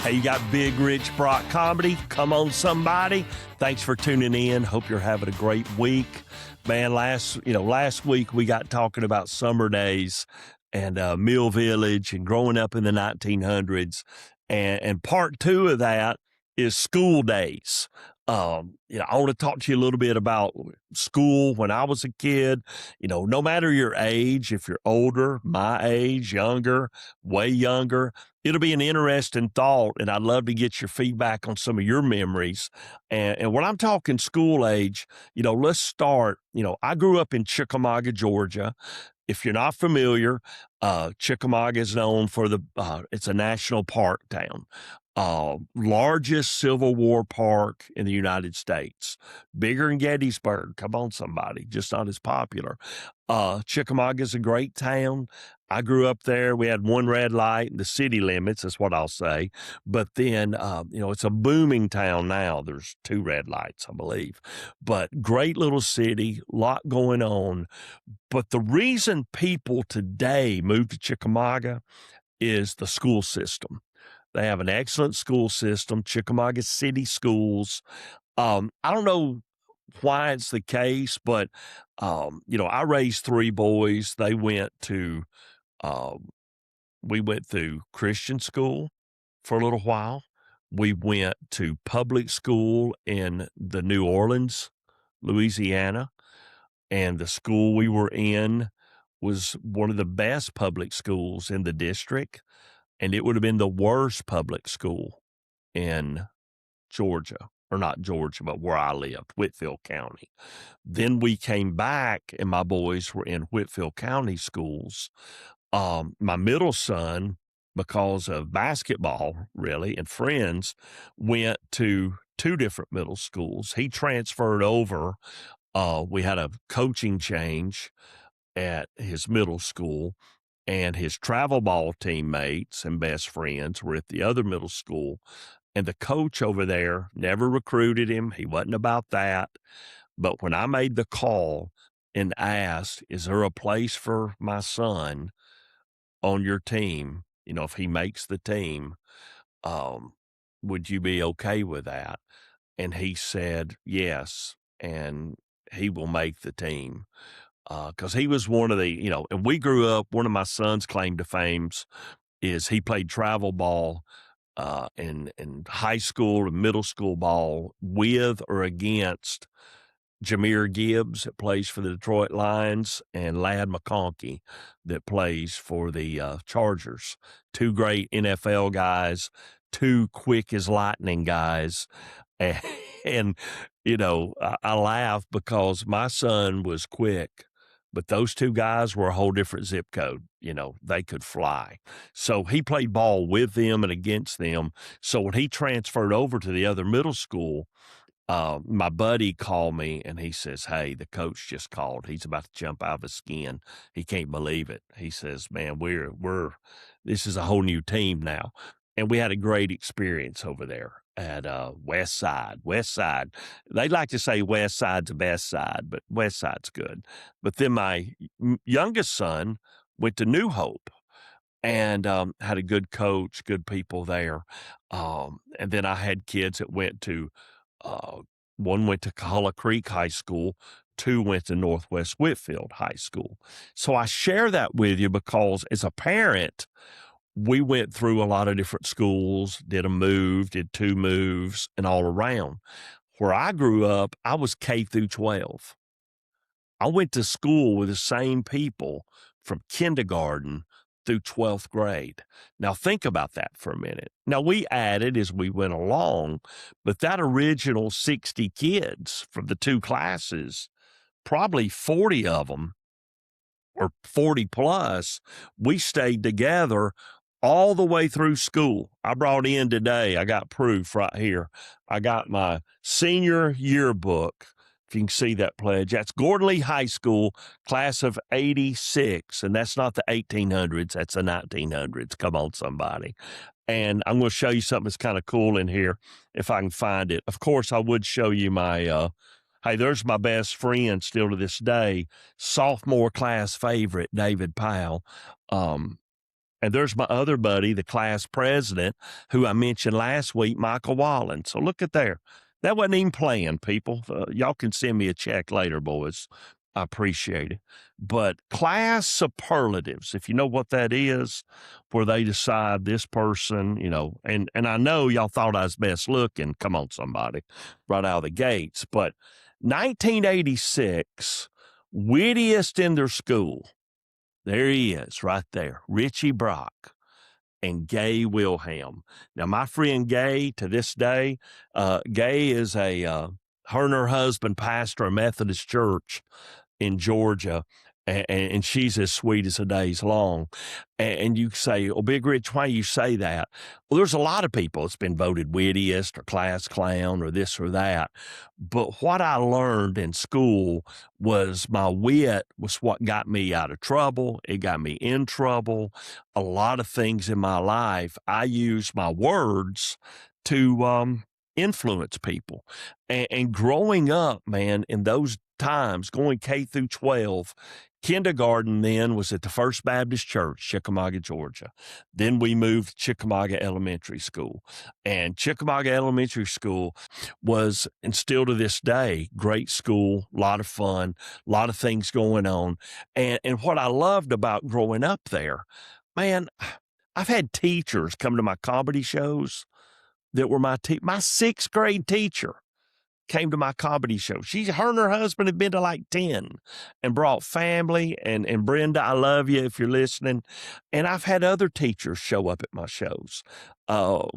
Hey, you got Big Rich Brock Comedy. Come on, somebody. Thanks for tuning in. Hope you're having a great week. Man, last week we got talking about summer days and Mill Village and growing up in the 1900s. And part two of that is school days. I want to talk to you a little bit about school when I was a kid. No matter your age, if you're older, my age, younger, way younger, it'll be an interesting thought, and I'd love to get your feedback on some of your memories. And when I'm talking school age, let's start. I grew up in Chickamauga, Georgia. If you're not familiar, Chickamauga is known for it's a national park town. Largest Civil War park in the United States. Bigger than Gettysburg. Come on, somebody. Just not as popular. Chickamauga is a great town. I grew up there. We had one red light in the city limits, is what I'll say. But then, it's a booming town now. There's 2 red lights, I believe. But great little city, lot going on. But the reason people today move to Chickamauga is the school system. They have an excellent school system, Chickamauga City Schools. I don't know why it's the case, but, I raised 3 boys. They went to, we went through Christian school for a little while. We went to public school in the New Orleans, Louisiana, and the school we were in was one of the best public schools in the district. And it would have been the worst public school in Georgia, or not Georgia, but where I lived, Whitfield County. Then we came back, and my boys were in Whitfield County schools. My middle son, because of basketball, really, and friends, went to 2 different middle schools. He transferred over. We had a coaching change at his middle school, and his travel ball teammates and best friends were at the other middle school. And the coach over there never recruited him. He wasn't about that. But when I made the call and asked, is there a place for my son on your team? If he makes the team, would you be okay with that? And he said, yes. And he will make the team. Because he was one of the, and we grew up, one of my son's claim to fames is he played travel ball in high school and middle school ball with or against Jameer Gibbs that plays for the Detroit Lions and Ladd McConkey that plays for the Chargers. 2 great NFL guys, 2 quick as lightning guys. And I laugh because my son was quick, but those 2 guys were a whole different zip code. They could fly. So he played ball with them and against them. So when he transferred over to the other middle school, my buddy called me and he says, hey, the coach just called. He's about to jump out of his skin. He can't believe it. He says, man, this is a whole new team now. And we had a great experience over there at West Side. West Side. They like to say West Side's the best side, but West Side's good. But then my youngest son went to New Hope and had a good coach, good people there. And then I had kids that went to, one went to Cahulla Creek High School, 2 went to Northwest Whitfield High School. So I share that with you because as a parent, we went through a lot of different schools, did 2 moves, and all around. Where I grew up, I was K through 12. I went to school with the same people from kindergarten through 12th grade. Now, think about that for a minute. Now, we added as we went along, but that original 60 kids from the 2 classes, probably 40 of them, or 40 plus, we stayed together all the way through school. I brought in today, I got proof right here. I got my senior yearbook. If you can see that pledge, that's Gordon Lee High School, class of 86. And that's not the 1800s, that's the 1900s. Come on, somebody. And I'm going to show you something that's kind of cool in here, if I can find it. Of course, I would show you my, hey, there's my best friend still to this day, sophomore class favorite, David Powell. And there's my other buddy, the class president, who I mentioned last week, Michael Wallen. So look at there. That wasn't even planned, people. Y'all can send me a check later, boys. I appreciate it. But class superlatives, if you know what that is, where they decide this person, and I know y'all thought I was best looking. Come on, somebody, right out of the gates. But 1986, wittiest in their school. There he is, right there, Richie Brock and Gay Wilhelm. Now, my friend Gay, to this day, Gay is her and her husband pastor a Methodist church in Georgia, and she's as sweet as a day's long. And you say, "Oh, Big Rich, why you say that?" Well, there's a lot of people that's been voted wittiest or class clown or this or that. But what I learned in school was my wit was what got me out of trouble. It got me in trouble. A lot of things in my life, I use my words to influence people. And growing up, man, in those times, going K through 12, kindergarten then was at the First Baptist Church, Chickamauga, Georgia. Then we moved to Chickamauga Elementary School. And Chickamauga Elementary School was, and still to this day, great school, a lot of fun, a lot of things going on. And what I loved about growing up there, man, I've had teachers come to my comedy shows that were my sixth grade teacher came to my comedy show. Her and her husband had been to like 10 and brought family. And Brenda, I love you if you're listening. And I've had other teachers show up at my shows,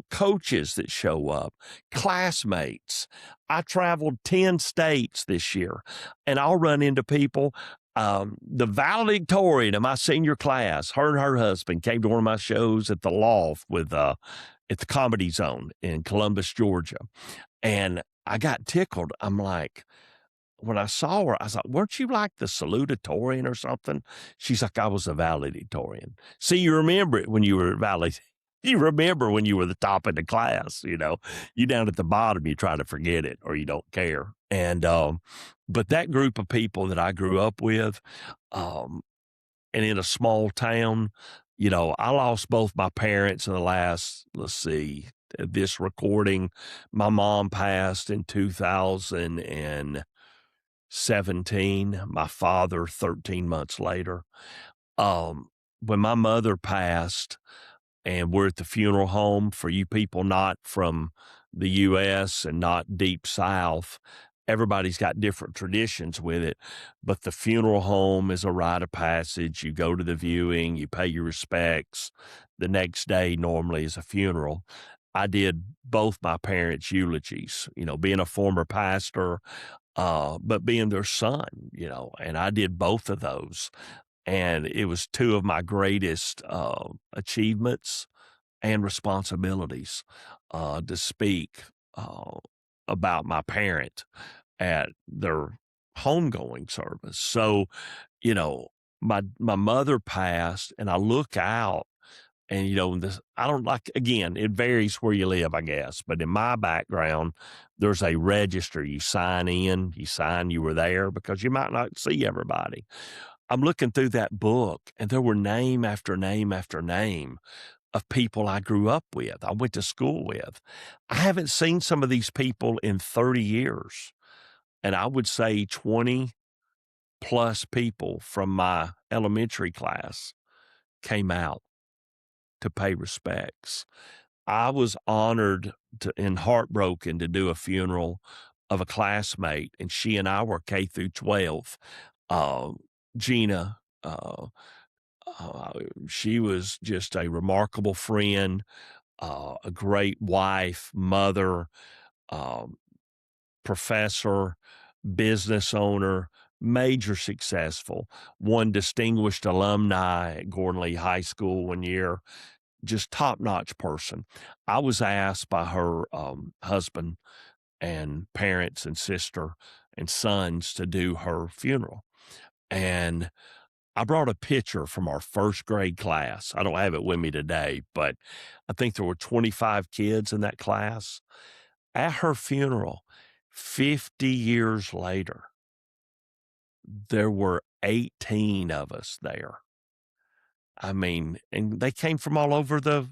coaches that show up, classmates. I traveled 10 states this year, and I'll run into people. The valedictorian of my senior class, her and her husband came to one of my shows at the Loft at the Comedy Zone in Columbus, Georgia. And I got tickled. I'm like, when I saw her, I was like, "Weren't you like the salutatorian or something?" She's like, "I was a valedictorian." See, you remember it when you were You remember when you were the top of the class, you down at the bottom, you try to forget it or you don't care. And, but that group of people that I grew up with, and in a small town, I lost both my parents in the last, let's see, this recording. My mom passed in 2017. My father 13 months later. When my mother passed, and we're at the funeral home, for you people not from the U.S. and not deep South, everybody's got different traditions with it, but the funeral home is a rite of passage. You go to the viewing, you pay your respects. The next day normally is a funeral. I did both my parents' eulogies, being a former pastor, but being their son, and I did both of those. And it was two of my greatest achievements and responsibilities to speak about my parent at their homegoing service. So, my mother passed, and I look out, and this, I don't like, again, it varies where you live, I guess, but in my background, there's a register. You sign you were there, because you might not see everybody. I'm looking through that book, and there were name after name after name of people I grew up with, I went to school with. I haven't seen some of these people in 30 years. And I would say 20 plus people from my elementary class came out to pay respects. I was honored and heartbroken to do a funeral of a classmate, and she and I were K through 12. Gina, she was just a remarkable friend, a great wife, mother, professor, business owner, major successful, won distinguished alumni at Gordon Lee High School one year, just top-notch person. I was asked by her husband and parents and sister and sons to do her funeral. And I brought a picture from our first grade class. I don't have it with me today, but I think there were 25 kids in that class. At her funeral, 50 years later, there were 18 of us there. I mean, and they came from all over the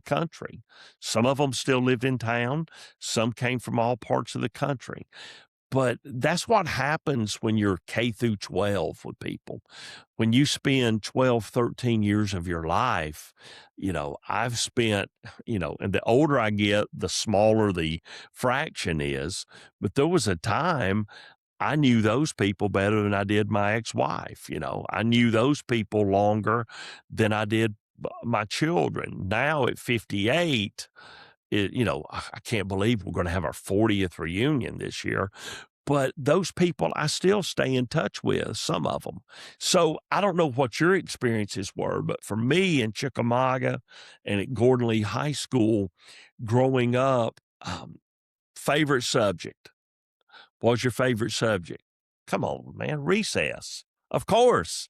country. Some of them still lived in town. Some came from all parts of the country. But that's what happens when you're K through 12 with people. When you spend 12, 13 years of your life, I've spent, and the older I get, the smaller the fraction is. But there was a time I knew those people better than I did my ex-wife. I knew those people longer than I did my children. Now at 58, I can't believe we're going to have our 40th reunion this year. But those people I still stay in touch with, some of them. So I don't know what your experiences were, but for me in Chickamauga and at Gordon Lee High School growing up, favorite subject. What was your favorite subject? Come on, man, recess. Of course,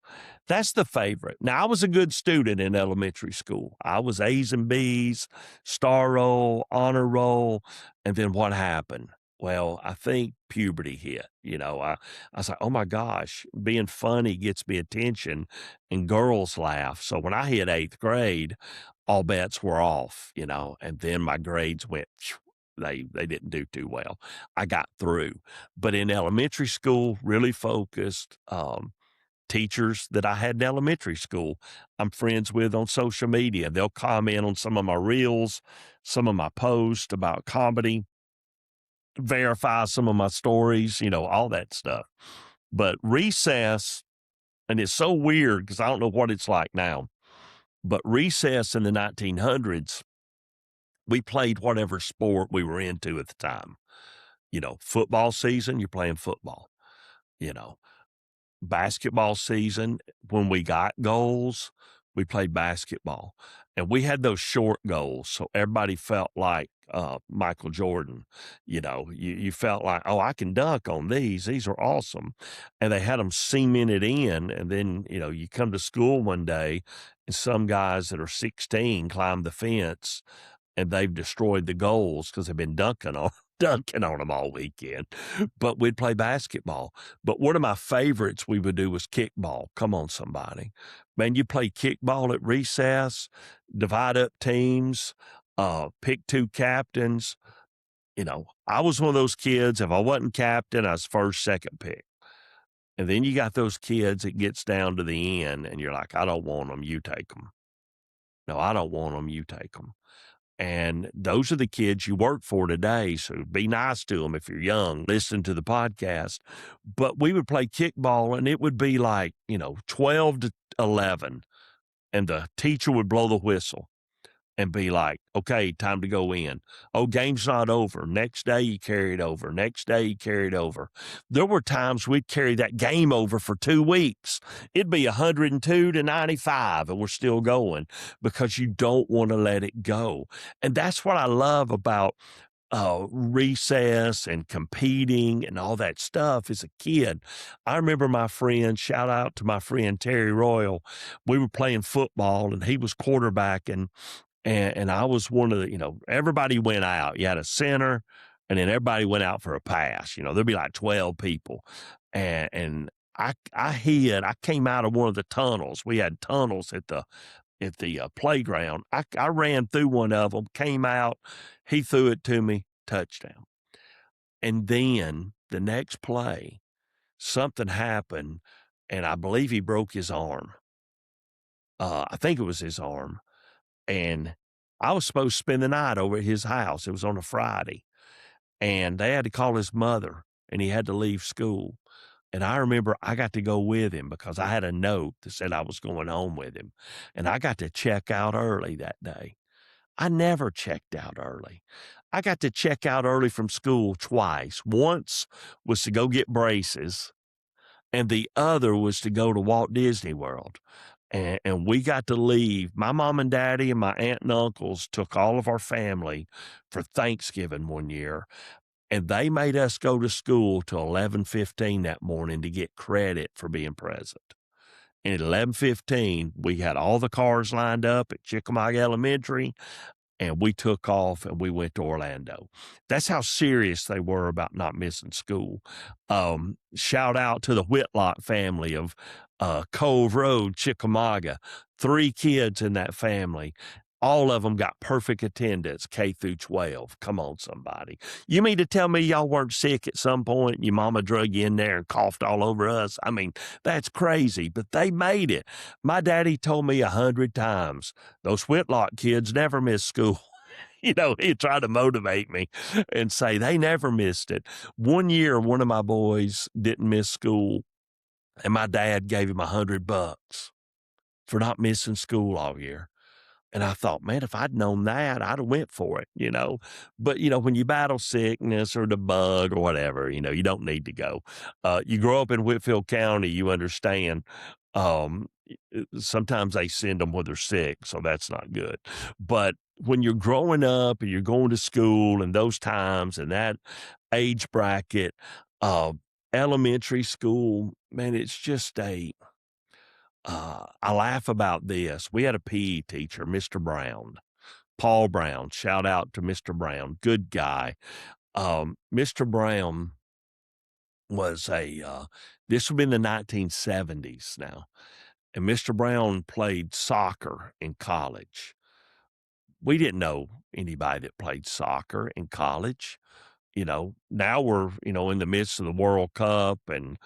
that's the favorite. Now, I was a good student in elementary school. I was A's and B's, star roll, honor roll, and then what happened? Well, I think puberty hit. I was like, oh my gosh, being funny gets me attention, and girls laugh. So when I hit 8th grade, all bets were off. And then my grades went. Phew, they didn't do too well. I got through, but in elementary school, really focused. Teachers that I had in elementary school, I'm friends with on social media. They'll comment on some of my reels, some of my posts about comedy, verify some of my stories, all that stuff. But recess, and it's so weird because I don't know what it's like now, but recess in the 1900s, we played whatever sport we were into at the time. Football season, you're playing football. You know, Basketball season, when we got goals, we played basketball. And we had those short goals, so everybody felt like Michael Jordan. You felt like, oh, I can dunk on these. These are awesome. And they had them cemented in. And then, you come to school one day and some guys that are 16 climb the fence and they've destroyed the goals because they've been dunking on them all weekend. But we'd play basketball. But one of my favorites we would do was kickball. Come on, somebody. Man, you play kickball at recess, divide up teams, pick 2 captains. I was one of those kids, if I wasn't captain, I was first, second pick. And then you got those kids, it gets down to the end, and you're like, I don't want them, you take them. No, I don't want them, you take them. And those are the kids you work for today. So be nice to them if you're young. Listen to the podcast. But we would play kickball and it would be like, 12 to 11. And the teacher would blow the whistle and be like, okay, time to go in. Oh, game's not over. Next day you carry it over. Next day you carry it over. There were times we'd carry that game over for 2 weeks. It'd be 102 to 95 and we're still going because you don't want to let it go. And that's what I love about recess and competing and all that stuff as a kid. I remember my friend, shout out to my friend Terry Royal. We were playing football and he was quarterbacking. And I was one of the, everybody went out. You had a center, and then everybody went out for a pass. There'd be like 12 people. And I came out of one of the tunnels. We had tunnels at the playground. I ran through one of them, came out. He threw it to me, touchdown. And then the next play, something happened, and I believe he broke his arm. I think it was his arm. And I was supposed to spend the night over at his house. It was on a Friday. And they had to call his mother, and he had to leave school. And I remember I got to go with him because I had a note that said I was going home with him. And I got to check out early that day. I never checked out early. I got to check out early from school twice. Once was to go get braces, and the other was to go to Walt Disney World. And we got to leave. My mom and daddy and my aunt and uncles took all of our family for Thanksgiving one year, and they made us go to school till 11:15 that morning to get credit for being present. And at 11:15, we had all the cars lined up at Chickamauga Elementary. and we took off and we went to Orlando. That's how serious they were about not missing school. Shout out to the Whitlock family of Cove Road, Chickamauga. 3 kids in that family. All of them got perfect attendance, K through 12. Come on, somebody. You mean to tell me y'all weren't sick at some point and your mama drug you in there and coughed all over us? I mean, that's crazy, but they made it. My daddy told me 100 times, those Whitlock kids never miss school. He tried to motivate me and say they never missed it. One year, one of my boys didn't miss school, and my dad gave him $100 for not missing school all year. And I thought, man, if I'd known that, I'd have went for it. But, when you battle sickness or the bug or whatever, you don't need to go. You grow up in Whitfield County, you understand. Sometimes they send them when they're sick, so that's not good. But when you're growing up and you're going to school and those times and that age bracket, elementary school, man, it's just I laugh about this. We had a PE teacher, Mr. Brown, Paul Brown. Shout out to Mr. Brown. Good guy. Mr. Brown was this would be in the 1970s now. And Mr. Brown played soccer in college. We didn't know anybody that played soccer in college. Now we're, in the midst of the World Cup and,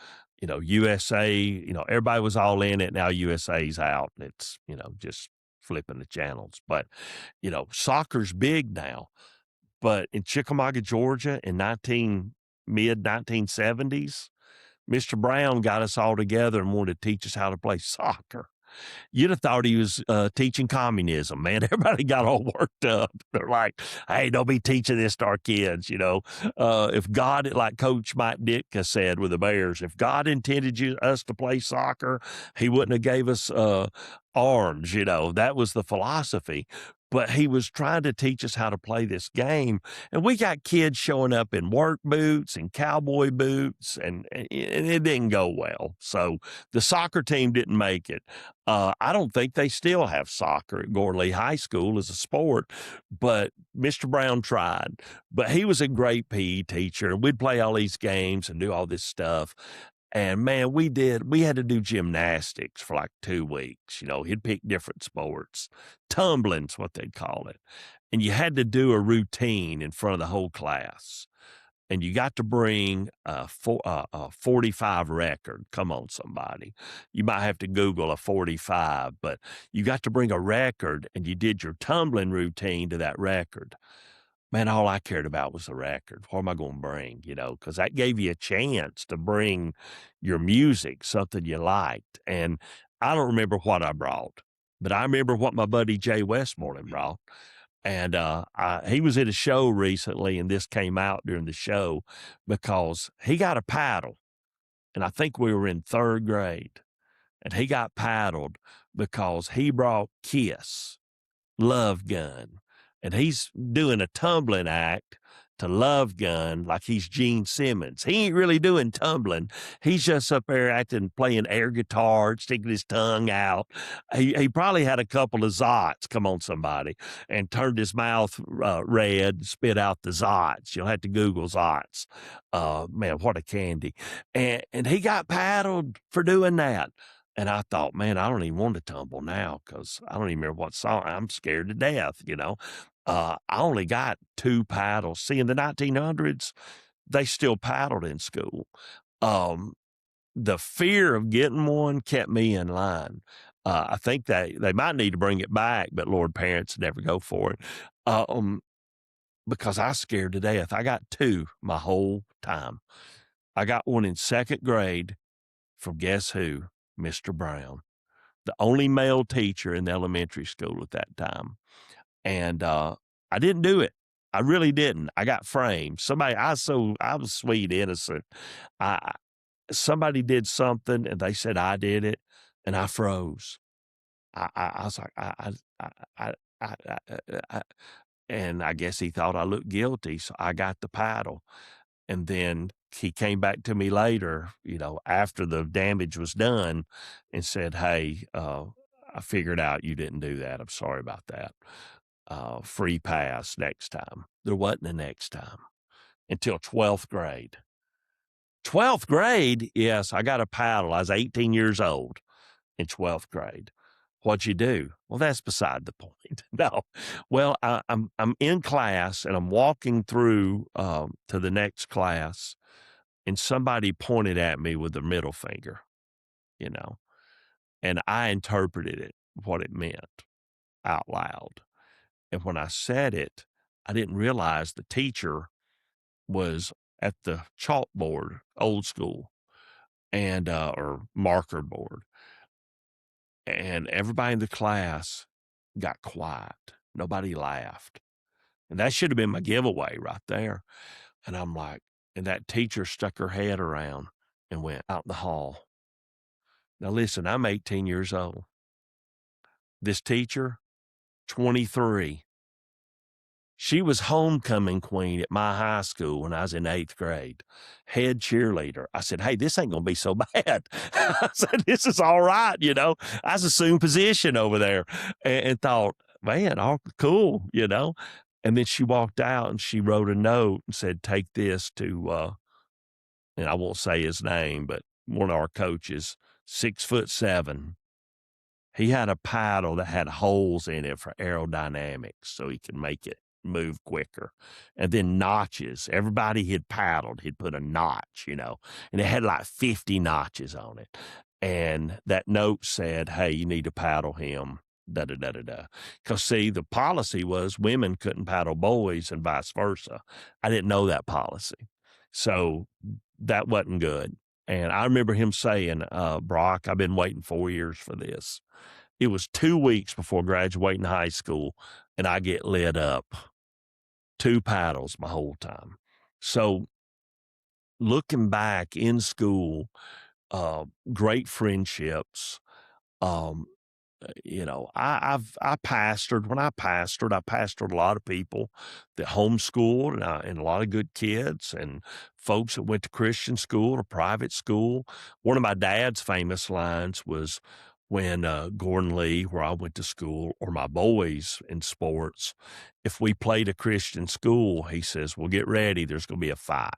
USA, everybody was all in it. Now USA's out. And it's, just flipping the channels. But, soccer's big now. But in Chickamauga, Georgia in mid 1970s, Mr. Brown got us all together and wanted to teach us how to play soccer. You'd have thought he was teaching communism, man. Everybody got all worked up. They're like, hey, don't be teaching this to our kids, If God, like Coach Mike Ditka said with the Bears, if God intended us to play soccer, he wouldn't have gave us arms, That was the philosophy. But he was trying to teach us how to play this game. And we got kids showing up in work boots and cowboy boots, and it didn't go well. So the soccer team didn't make it. I don't think they still have soccer at Gorley High School as a sport, but Mr. Brown tried. But he was a great PE teacher, and we'd play all these games and do all this stuff. And man, we had to do gymnastics for like 2 weeks. He'd pick different sports. Tumbling's what they'd call it. And you had to do a routine in front of the whole class. And you got to bring a 45 record. Come on, somebody. You might have to Google a 45, but you got to bring a record and you did your tumbling routine to that record. Man, all I cared about was the record. What am I going to bring? Because that gave you a chance to bring your music, something you liked. And I don't remember what I brought, but I remember what my buddy Jay Westmoreland brought. And he was at a show recently, and this came out during the show because he got a paddle. And I think we were in 3rd grade. And he got paddled because he brought Kiss, Love Gun. And he's doing a tumbling act to Love Gun like he's Gene Simmons. He ain't really doing tumbling. He's just up there acting, playing air guitar, sticking his tongue out. He probably had a couple of zots, come on somebody, and turned his mouth red, spit out the zots. You'll have to Google zots. Man, what a candy. And he got paddled for doing that. And I thought, man, I don't even want to tumble now because I don't even remember what song. I'm scared to death, I only got 2 paddles. See, in the 1900s, they still paddled in school. The fear of getting one kept me in line. I think they might need to bring it back, but Lord, parents never go for it. Because I was scared to death. I got 2 my whole time. I got one in 2nd grade from guess who? Mr. Brown, the only male teacher in the elementary school at that time. And I didn't do it. I really didn't. I got framed. I was sweet, innocent. Somebody did something and they said I did it, and I froze. I was like, and I guess he thought I looked guilty, so I got the paddle. And then he came back to me later, after the damage was done, and said, hey, I figured out you didn't do that. I'm sorry about that. free pass next time. There wasn't a next time until 12th grade. 12th grade, yes, I got a paddle. I was 18 years old in 12th grade. What'd you do? Well, that's beside the point. No. Well, I'm in class and I'm walking through to the next class, and somebody pointed at me with the middle finger, you know, and I interpreted it, what it meant out loud. And when I said it, I didn't realize the teacher was at the chalkboard, old school, and or marker board, and everybody in the class got quiet. Nobody laughed, and that should have been my giveaway right there. And I'm like, and that teacher stuck her head around and went out in the hall. Now listen, I'm 18 years old. This teacher, 23. She was homecoming queen at my high school when I was in 8th grade, head cheerleader. I said, hey, this ain't going to be so bad. I said, this is all right, you know. I was assumed position over there and thought, man, all cool, you know. And then she walked out and she wrote a note and said, take this to, and I won't say his name, but one of our coaches, 6'7". He had a paddle that had holes in it for aerodynamics so he could make it move quicker. And then notches. Everybody he'd paddled, he'd put a notch, you know, and it had like 50 notches on it. And that note said, hey, you need to paddle him. Da da da da da. Because see, the policy was women couldn't paddle boys and vice versa. I didn't know that policy. So that wasn't good. And I remember him saying, Brock, I've been waiting 4 years for this. It was 2 weeks before graduating high school, and I get lit up. 2 paddles my whole time. So looking back in school, great friendships. Um, you know, I pastored. When I pastored a lot of people that homeschooled and a lot of good kids and folks that went to Christian school or private school. One of my dad's famous lines was when Gordon Lee, where I went to school, or my boys in sports, if we played a Christian school, he says, well, get ready. There's going to be a fight.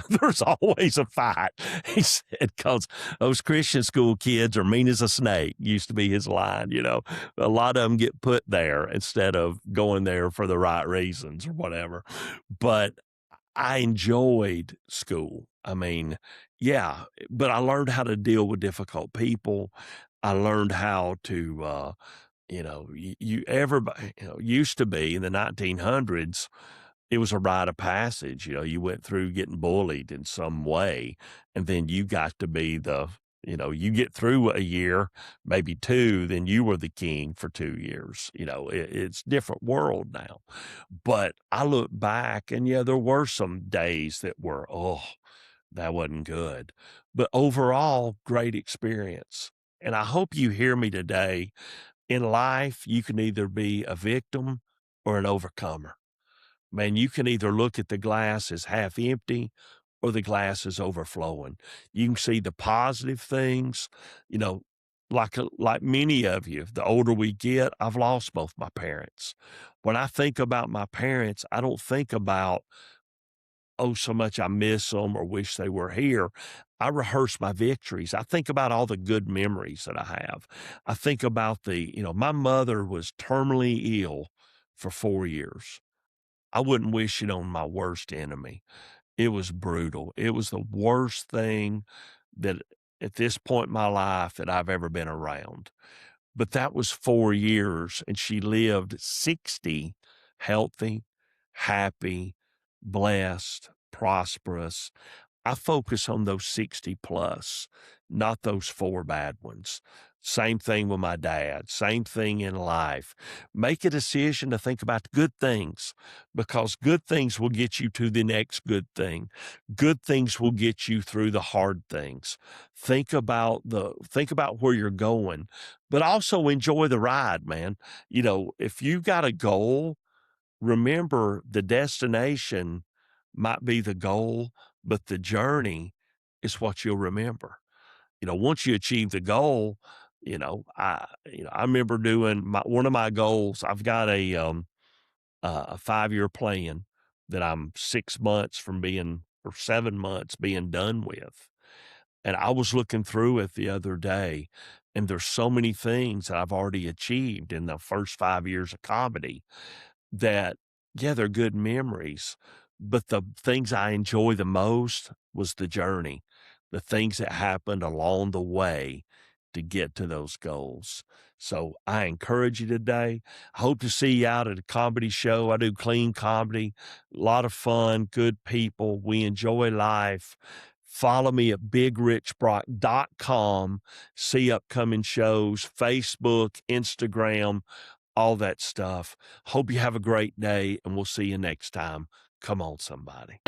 There's always a fight, he said, because those Christian school kids are mean as a snake, used to be his line, you know. A lot of them get put there instead of going there for the right reasons or whatever. But I enjoyed school. I mean, yeah, but I learned how to deal with difficult people. I learned how to, you know, everybody, you know, used to be in the 1900s, it was a rite of passage. You know, you went through getting bullied in some way, and then you got to be the, you know, you get through a year, maybe 2, then you were the king for 2 years. You know, it's a different world now. But I look back and yeah, there were some days that were, oh, that wasn't good. But overall, great experience. And I hope you hear me today. In life, you can either be a victim or an overcomer. Man, you can either look at the glass as half empty or the glass is overflowing. You can see the positive things, you know, like many of you, the older we get, I've lost both my parents. When I think about my parents, I don't think about, oh, so much I miss them or wish they were here. I rehearse my victories. I think about all the good memories that I have. I think about you know, my mother was terminally ill for 4 years. I wouldn't wish it on my worst enemy. It was brutal. It was the worst thing that at this point in my life that I've ever been around. But that was 4 years, and she lived 60 healthy, happy, blessed, prosperous. I focus on those 60 plus, not those 4 bad ones. Same thing with my dad, same thing in life. Make a decision to think about good things because good things will get you to the next good thing. Good things will get you through the hard things. Think about where you're going, but also enjoy the ride, man. You know, if you got a goal, remember the destination might be the goal, but the journey is what you'll remember. You know, once you achieve the goal, I remember doing one of my goals. I've got a 5-year plan that I'm 6 months from being or 7 months being done with. And I was looking through it the other day, and there's so many things that I've already achieved in the first 5 years of comedy that, yeah, they're good memories, but the things I enjoy the most was the journey, the things that happened along the way to get to those goals. So I encourage you today. I hope to see you out at a comedy show. I do clean comedy, a lot of fun, good people. We enjoy life. Follow me at bigrichbrock.com. See upcoming shows, Facebook, Instagram, all that stuff. Hope you have a great day, and we'll see you next time. Come on, somebody.